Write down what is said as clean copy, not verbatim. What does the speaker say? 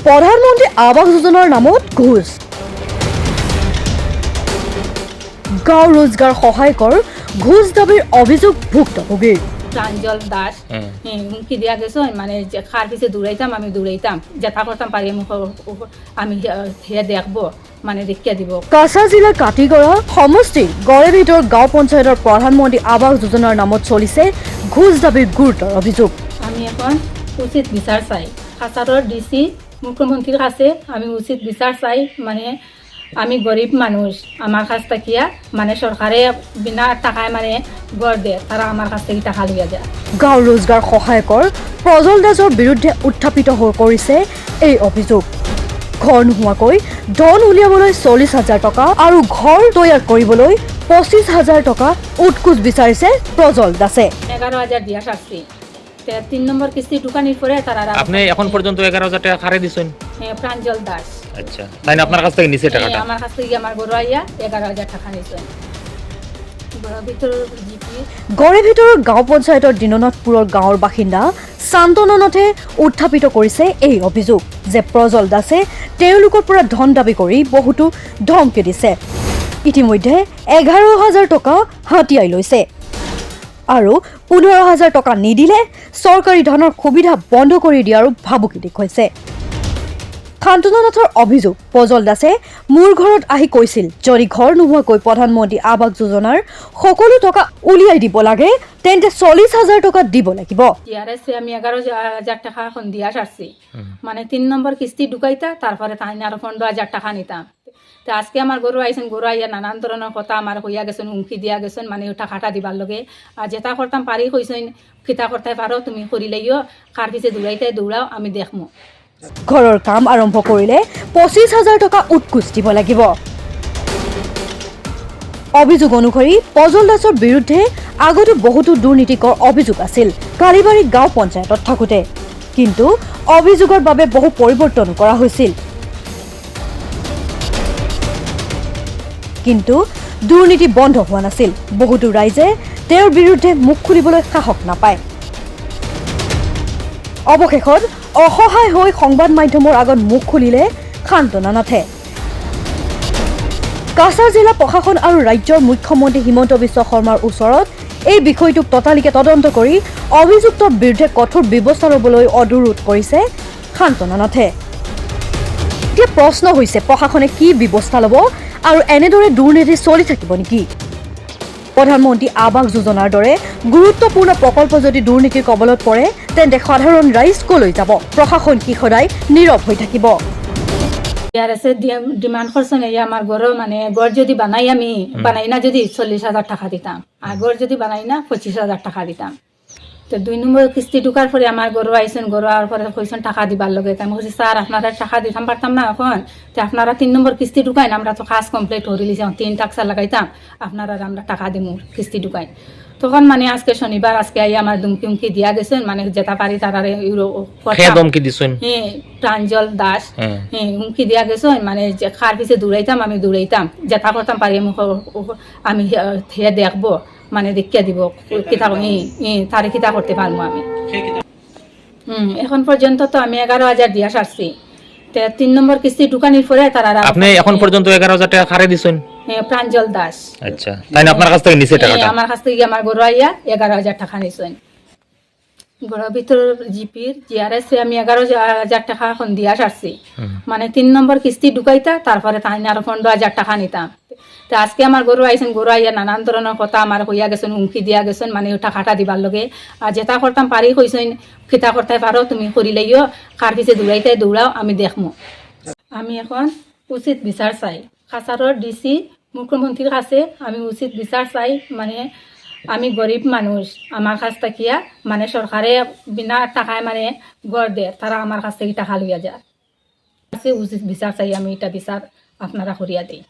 প্ৰধানমন্ত্ৰী আৱাস যোজনাৰ নামত ঘোষ গাঁও ৰোজগাৰ সহায়কৰ ঘোষ দাবীৰ অভিযোগ ভুক্তভোগীৰ প্রাঞ্জল দাস হুমকি দেওয়া গেছে মানে যে খার পিছিয়ে দৌড়াইতাম আমি দৌড়াইতাম যেটা করতাম পারি আমি হেয়া দেখবো মানে দেখিয়া দিব। কাছা জিলাৰ কাটিগড়া সমষ্টিৰ গড়েভিতৰ গাঁও পঞ্চায়তৰ প্ৰধানমন্ত্ৰী আৱাস যোজনাৰ নামত চলিছে ঘোষ দাবীৰ গুৰুতৰ অভিযোগ। আমি এখন উচিত বিচার চাই কাছাৰৰ ডিসি মুখ্যমন্ত্রীর কাছে আমি উচিত বিচার চাই মানে আমি গরিব মানুষ আমার কাছ থেকে মানে সরকারে বিনা টাকায় মানে গড় দেয় তারা আমার কাছ থেকে টাকা লিয়া যায়। গাঁও ৰোজগাৰ সহায়কৰ প্ৰজল দাসৰ বিৰুদ্ধে উত্থাপিত হৈ পৰিছে এই অভিযোগ। ঘৰ নোহোৱাকৈ ধন উলিয়াবলৈ 40,000 টকা আৰু ঘৰ তৈয়াৰ কৰিবলৈ 25,000 টকা উৎকোচ বিচাৰিছে প্ৰজল দাসে। 11,000 দিয়া শাস্তি 3 নম্বর কিস্তি দোকানির পরে তারা আপনি এখন পর্যন্ত 11,000 টাকা খারে দিছেন? প্রাঞ্জল দাস। আচ্ছা, তাই না আপনার কাছ থেকে নিছে টাকাটা? আমার কাছ থেকে আমার গরু আইয়া 11,000 টাকা নিছেন। গড়েভিতৰৰ গাঁও পঞ্চায়তৰ দীননাথপুৰৰ গাঁৱৰ বাসিন্দা শান্তনু নাথে উত্থাপিত কৰিছে এই অভিযোগ যে প্ৰজল দাসে তেওঁলোকৰ পৰা ধন দাবী কৰি বহুতো ধমকি দিছে। ইতিমধ্যে 11,000 টকা হাতিয়াই লৈছে আৰু 15,000 টকা নিদিলে চৰকাৰী ধনৰ সুবিধা বন্ধ কৰি দিয়াৰো ভাবুকি দেখুৱাইছে। শান্তনু নাথৰ অভিযোগ প্ৰজল দাসে মোৰ ঘৰত আহি কৈছিল যদি ঘৰ নোহোৱাকৈ প্ৰধানমন্ত্ৰী আৱাস যোজনাৰ সকলো টকা উলিয়াই দিব লাগে তেন্তে 40,000 টকা দিব লাগিব। আমি 11,000 টাকা এখন দিয়া সারছি মানে 3 নম্বর কিস্তি ঢুকাইতা তারপরে তাই আরো 15,000 টাকা নিতাম। তো আজকে আমার গরু আইসেন গরু আইয়া নানান ধরনের কথা আমার হইয়া গেছেন হুমকি দিয়া গেছেন মানে টাকাটা দিবার লগে আর যেটা করতাম পারি কইছেন খিতা করতে পারো তুমি করি লাইও কার পিছে দৌড়াইতে দৌড়াও আমি দেখমু। ঘৰৰ কাম আৰম্ভ কৰিলে 25,000 টকা উৎকোচ দিব লাগিব। অভিযোগ অনুসৰি প্ৰজল দাসৰ বিৰুদ্ধে আগতো বহুতো দুৰ্নীতিকৰ অভিযোগ আছিল কালিবাৰী গাঁও পঞ্চায়তত থাকোঁতে, কিন্তু অভিযোগৰ বাবে বহু পৰিৱৰ্তন কৰা হৈছিল। কিন্তু দুৰ্নীতি বন্ধ হোৱা নাছিল। বহুতো ৰাইজে তেওঁৰ বিৰুদ্ধে মুখ খুলিবলৈ সাহস নাপায়। অৱশেষত অসহায় হৈ সংবাদ মাধ্যমৰ আগত মুখ খুলিলে শান্তনু নাথে। কাছাৰ জিলা প্ৰশাসন আৰু ৰাজ্যৰ মুখ্যমন্ত্ৰী হিমন্ত বিশ্ব শৰ্মাৰ ওচৰত এই বিষয়টোক ততালিকে তদন্ত কৰি অভিযুক্তৰ বিৰুদ্ধে কঠোৰ ব্যৱস্থা ল'বলৈ অনুৰোধ কৰিছে শান্তনু নাথে। এতিয়া প্ৰশ্ন হৈছে প্ৰশাসনে কি ব্যৱস্থা ল'ব আৰু এনেদৰে দুৰ্নীতি চলি থাকিব নেকি? প্ৰধানমন্ত্ৰী আৱাস যোজনাৰ দৰে গুৰুত্বপূৰ্ণ প্ৰকল্প যদি দুৰ্নীতিৰ কবলত পৰে তেন্তে সাধাৰণ ৰাইজ কলৈ যাব? প্ৰশাসন কি সদায় নীৰৱ হৈ থাকিব? ডিমান্ড করছেন এই আমার গড় মানে গড় যদি বানাই আমি বানাই না যদি 40,000 টাকা দিতাম আর গড় যদি বানাই না 25,000 টাকা দিতাম। তো 2 নম্বর কিস্তি ঢুকার পরে আমার গরু আইসেন গরু আর পরে কইছেন টাকা দিবার লগে আমি বলছি স্যার আপনারা টাকা দিতাম পারতাম না এখন তো আপনারা 3 নম্বর কিস্তি ঢুকাইন আমরা তো কাজ কমপ্লিট করে লিছিলাম 3 টাকা লাগাইতাম আপনারা আমরা টাকা দিমু কিস্তি ঢুকাইন। তখন মানে আজকে শনিবার আজকে আই আমার দুমকি দিয়া গেছেন মানে যেটা পারি তারারে ধমকি দিছেন। প্রাঞ্জল দাস হুমকি দিয়া গেছেন মানে যে খার পিছিয়ে দৌড়াইতাম আমি দৌড়াইতাম যেটা করতাম পারি আমি হেয়া দেখবো মানে দেখিয়া দিব কিতা তারে কিতা করতে পারবো আমি। এখন পর্যন্ত তো আমি 11,000 দিয়া সারছি 3 নম্বর কিস্তি ঢুকানির পরে তারা আপনি এখন পর্যন্ত 11,000 টাকা খারে দিছেন? প্রাঞ্জল দাস। আচ্ছা, তাই না আপনার কাছ থেকে নিছে টাকাটা? আমার কাছ থেকে আমার গরু আইয়া 11,000 টাকা নিছেন। গড়ের ভিতর জিপির জিআরএস আমি 11,000 টাকা এখন দিয়া সারছি মানে 3 নম্বর কিস্তি ঢুকাইতা তারপরে তাই আরো 15,000 টাকা নিতাম। তো আজকে আমার গরু আইসেন গরু আইয়া নানান ধরনের কথা আমার হইয়া গেছেন হুমকি দিয়া গেছেন মানে টাকাটা দিবার লগে আর যেটা করতাম পারি কইছেন খিতা করতে পারো তুমি করি লাইও কার পিছে দৌড়াইতে দৌড়াও আমি দেখমু। আমি এখন উচিত বিচার চাই কাছাৰৰ ডিসি মুখ্যমন্ত্রীর কাছে আমি উচিত বিচার চাই মানে আমি গরিব মানুষ আমার কাছ থেকে মানে সরকারে বিনা টাকায় মানে গড় দেয় তারা আমার কাছ থেকে টাকা লইয়া যায়। উচিত বিচার চাই আমি এটা বিচার আপনারা করিয়া দিই।